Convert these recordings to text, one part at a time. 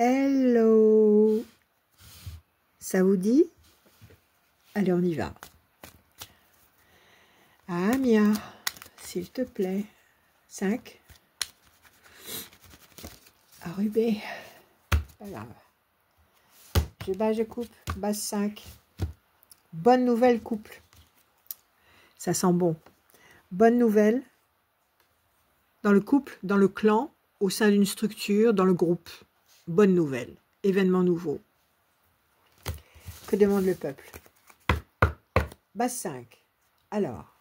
Hello. Ça vous dit? Allez, on y va. Amia, s'il te plaît. 5. Arubé. Pas grave. Je bats, je coupe. Base 5. Bonne nouvelle, couple. Ça sent bon. Bonne nouvelle. Dans le couple, dans le clan, au sein d'une structure, dans le groupe. Bonne nouvelle. Événement nouveau. Que demande le peuple? Base 5. Alors,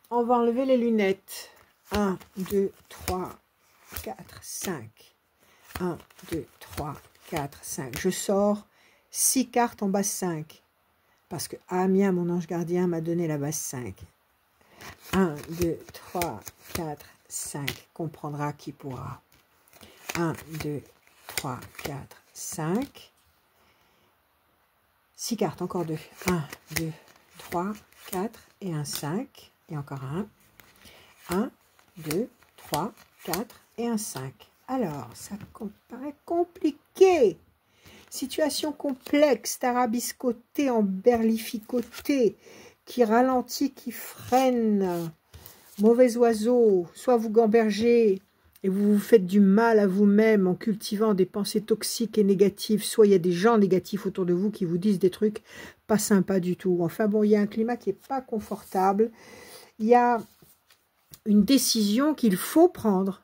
on va enlever les lunettes. 1, 2, 3, 4, 5. 1, 2, 3, 4, 5. Je sors 6 cartes en base 5. Parce que Amia, mon ange gardien, m'a donné la base 5. 1, 2, 3, 4, 5. Comprendra qui pourra. 1, 2, 3, 4, 5. 6 cartes, encore 2. 1, 2, 3, 4 et un 5. Et encore un. 1, 2, 3, 4 et un 5. Alors, ça paraît compliqué. Situation complexe, tarabiscotée, emberlificotée, qui ralentit, qui freine. Mauvais oiseau, soit vous gambergez et vous vous faites du mal à vous-même en cultivant des pensées toxiques et négatives, soit il y a des gens négatifs autour de vous qui vous disent des trucs pas sympas du tout. Enfin bon, il y a un climat qui n'est pas confortable. Il y a une décision qu'il faut prendre.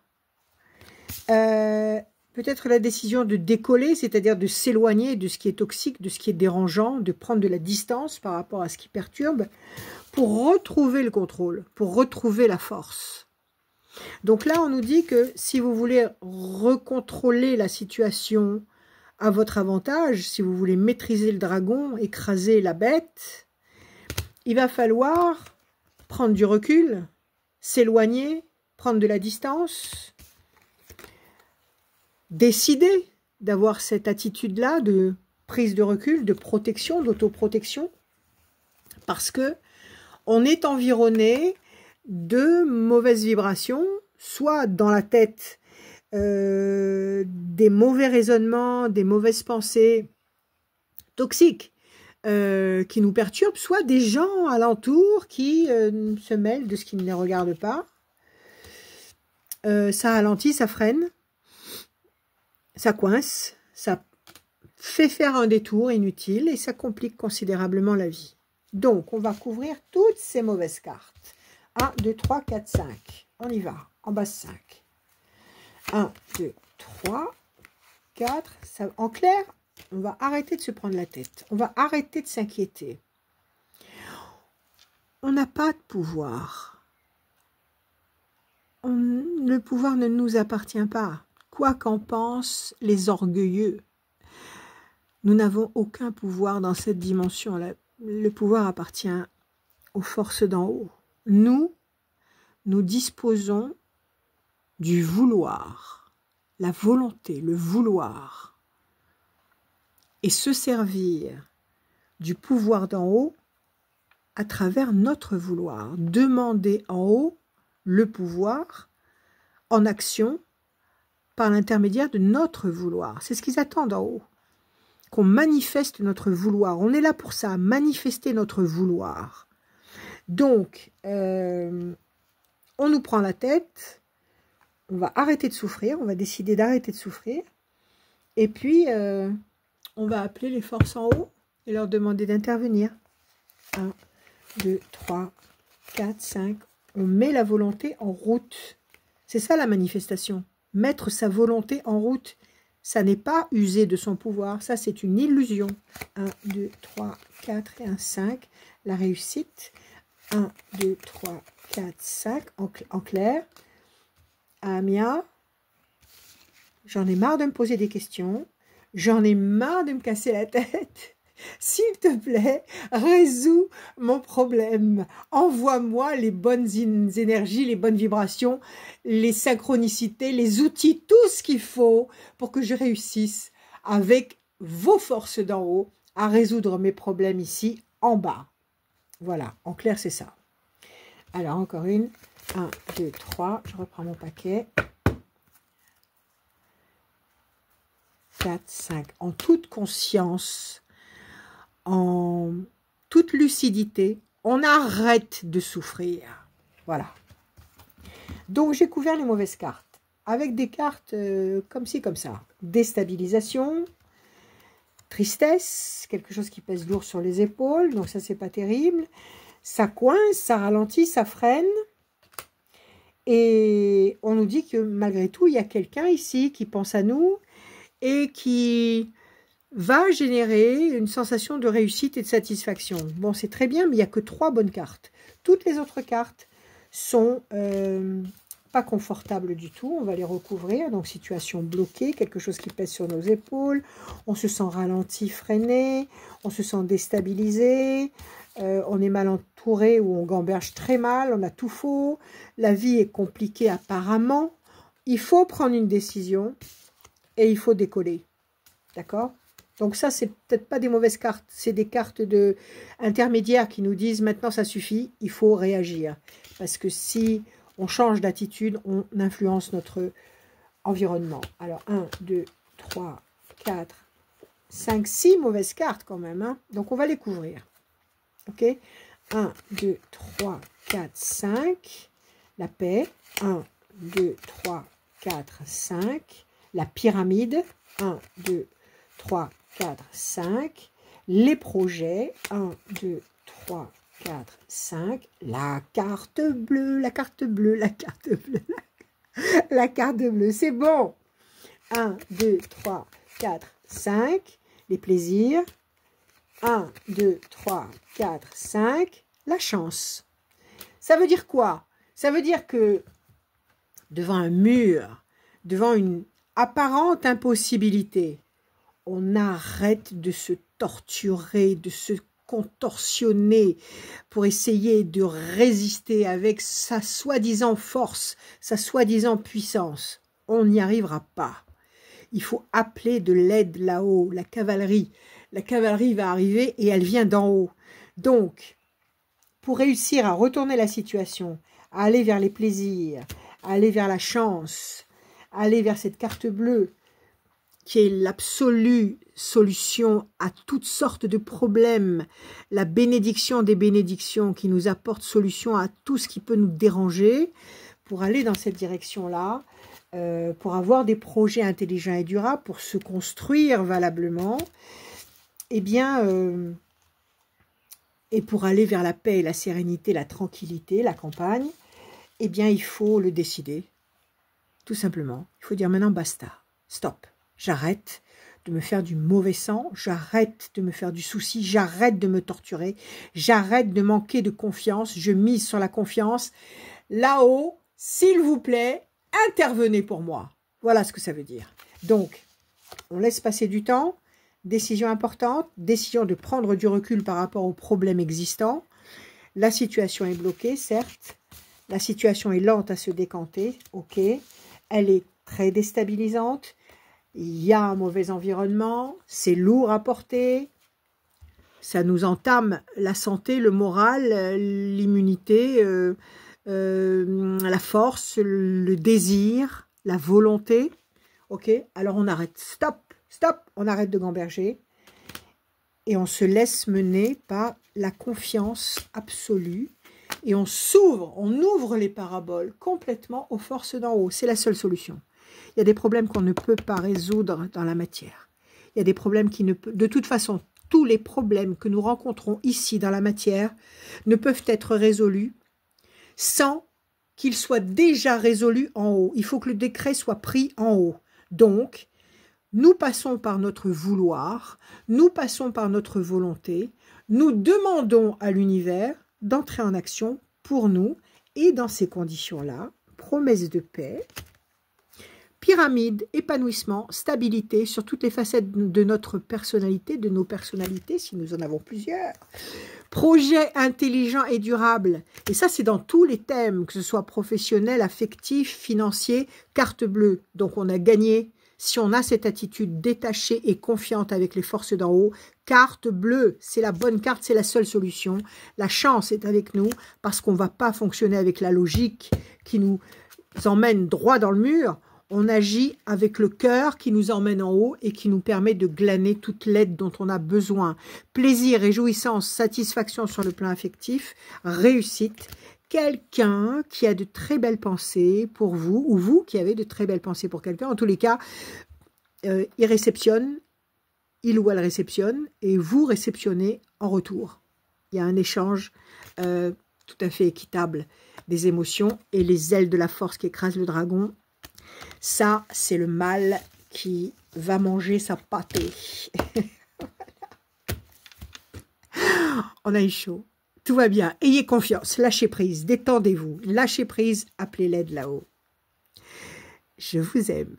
Peut-être la décision de décoller, c'est-à-dire de s'éloigner de ce qui est toxique, de ce qui est dérangeant, de prendre de la distance par rapport à ce qui perturbe, pour retrouver le contrôle, pour retrouver la force. Donc là, on nous dit que si vous voulez recontrôler la situation à votre avantage, si vous voulez maîtriser le dragon, écraser la bête, il va falloir prendre du recul, s'éloigner, prendre de la distance, décider d'avoir cette attitude-là de prise de recul, de protection, d'autoprotection, parce que on est environné de mauvaises vibrations, soit dans la tête, des mauvais raisonnements, des mauvaises pensées toxiques qui nous perturbent, soit des gens alentour qui se mêlent de ce qui ne les regarde pas. Ça ralentit, ça freine, ça coince, ça fait faire un détour inutile et ça complique considérablement la vie. Donc, on va couvrir toutes ces mauvaises cartes. 1, 2, 3, 4, 5. On y va, en base 5. 1, 2, 3, 4. Ça, en clair, on va arrêter de se prendre la tête. On va arrêter de s'inquiéter. On n'a pas de pouvoir. Le pouvoir ne nous appartient pas. Quoi qu'en pensent les orgueilleux. Nous n'avons aucun pouvoir dans cette dimension. Le pouvoir appartient aux forces d'en haut. Nous disposons du vouloir, la volonté, le vouloir. Et se servir du pouvoir d'en haut à travers notre vouloir. Demander en haut le pouvoir en action par l'intermédiaire de notre vouloir. C'est ce qu'ils attendent en haut. Qu'on manifeste notre vouloir. On est là pour ça, manifester notre vouloir. Donc, on nous prend la tête, on va arrêter de souffrir, on va décider d'arrêter de souffrir, et puis on va appeler les forces en haut et leur demander d'intervenir. 1, 2, 3, 4, 5. On met la volonté en route. C'est ça la manifestation. Mettre sa volonté en route. Ça n'est pas user de son pouvoir, ça c'est une illusion. 1, 2, 3, 4 et un 5. La réussite. 1, 2, 3, 4, 5. En clair. Amia, j'en ai marre de me poser des questions. J'en ai marre de me casser la tête. S'il te plaît, résous mon problème. Envoie-moi les bonnes énergies, les bonnes vibrations, les synchronicités, les outils, tout ce qu'il faut pour que je réussisse avec vos forces d'en haut à résoudre mes problèmes ici en bas. Voilà, en clair, c'est ça. Alors, encore une. 1, 2, 3. Je reprends mon paquet. 4, 5. En toute conscience, en toute lucidité, on arrête de souffrir. Voilà. Donc, j'ai couvert les mauvaises cartes. Avec des cartes comme ci, comme ça. Déstabilisation, tristesse, quelque chose qui pèse lourd sur les épaules. Donc, ça, c'est pas terrible. Ça coince, ça ralentit, ça freine. Et on nous dit que malgré tout, il y a quelqu'un ici qui pense à nous et qui va générer une sensation de réussite et de satisfaction. Bon, c'est très bien, mais il n'y a que 3 bonnes cartes. Toutes les autres cartes sont pas confortables du tout. On va les recouvrir. Donc, situation bloquée, quelque chose qui pèse sur nos épaules. On se sent ralenti, freiné. On se sent déstabilisé. On est mal entouré ou on gamberge très mal. On a tout faux. La vie est compliquée apparemment. Il faut prendre une décision et il faut décoller. D'accord ? Donc ça, c'est peut-être pas des mauvaises cartes, c'est des cartes intermédiaires qui nous disent maintenant ça suffit, il faut réagir. Parce que si on change d'attitude, on influence notre environnement. Alors 1, 2, 3, 4, 5, 6 mauvaises cartes quand même. Hein. Donc on va les couvrir. Ok ? 1, 2, 3, 4, 5. La paix. 1, 2, 3, 4, 5. La pyramide. 1, 2, 3, 4, 5, les projets, 1, 2, 3, 4, 5, la carte bleue, la carte bleue, la carte bleue, la carte bleue, c'est bon, 1, 2, 3, 4, 5, les plaisirs, 1, 2, 3, 4, 5, la chance. Ça veut dire quoi? Ça veut dire que devant un mur, devant une apparente impossibilité, on arrête de se torturer, de se contorsionner pour essayer de résister avec sa soi-disant force, sa soi-disant puissance. On n'y arrivera pas. Il faut appeler de l'aide là-haut, la cavalerie. La cavalerie va arriver et elle vient d'en haut. Donc, pour réussir à retourner la situation, à aller vers les plaisirs, à aller vers la chance, à aller vers cette carte bleue, qui est l'absolue solution à toutes sortes de problèmes, la bénédiction des bénédictions qui nous apporte solution à tout ce qui peut nous déranger, pour aller dans cette direction-là, pour avoir des projets intelligents et durables, pour se construire valablement, eh bien, et pour aller vers la paix et la sérénité, la tranquillité, la campagne, eh bien, il faut le décider, tout simplement. Il faut dire maintenant basta, stop. J'arrête de me faire du mauvais sang, j'arrête de me faire du souci, j'arrête de me torturer, j'arrête de manquer de confiance, je mise sur la confiance. Là-haut, s'il vous plaît, intervenez pour moi. Voilà ce que ça veut dire. Donc, on laisse passer du temps, décision importante, décision de prendre du recul par rapport aux problèmes existants. La situation est bloquée, certes, la situation est lente à se décanter, ok, elle est très déstabilisante. Il y a un mauvais environnement, c'est lourd à porter, ça nous entame la santé, le moral, l'immunité, la force, le désir, la volonté. Ok, alors on arrête, stop, stop, on arrête de gamberger et on se laisse mener par la confiance absolue et on s'ouvre, on ouvre les paraboles complètement aux forces d'en haut. C'est la seule solution. Il y a des problèmes qu'on ne peut pas résoudre dans la matière. Il y a des problèmes qui ne peuvent... De toute façon, tous les problèmes que nous rencontrons ici dans la matière ne peuvent être résolus sans qu'ils soient déjà résolus en haut. Il faut que le décret soit pris en haut. Donc, nous passons par notre vouloir, nous passons par notre volonté, nous demandons à l'univers d'entrer en action pour nous et dans ces conditions-là, promesse de paix, pyramide, épanouissement, stabilité sur toutes les facettes de notre personnalité, de nos personnalités, si nous en avons plusieurs. Projet intelligent et durable. Et ça, c'est dans tous les thèmes, que ce soit professionnel, affectif, financier, carte bleue. Donc, on a gagné. Si on a cette attitude détachée et confiante avec les forces d'en haut, carte bleue, c'est la bonne carte, c'est la seule solution. La chance est avec nous parce qu'on ne va pas fonctionner avec la logique qui nous emmène droit dans le mur. On agit avec le cœur qui nous emmène en haut et qui nous permet de glaner toute l'aide dont on a besoin. Plaisir, réjouissance, satisfaction sur le plan affectif, réussite. Quelqu'un qui a de très belles pensées pour vous, ou vous qui avez de très belles pensées pour quelqu'un. En tous les cas, il réceptionne, il ou elle réceptionne, et vous réceptionnez en retour. Il y a un échange tout à fait équitable des émotions et les ailes de la force qui écrasent le dragon. Ça, c'est le mal qui va manger sa pâtée. On a eu chaud. Tout va bien. Ayez confiance. Lâchez prise. Détendez-vous. Lâchez prise. Appelez l'aide là-haut. Je vous aime.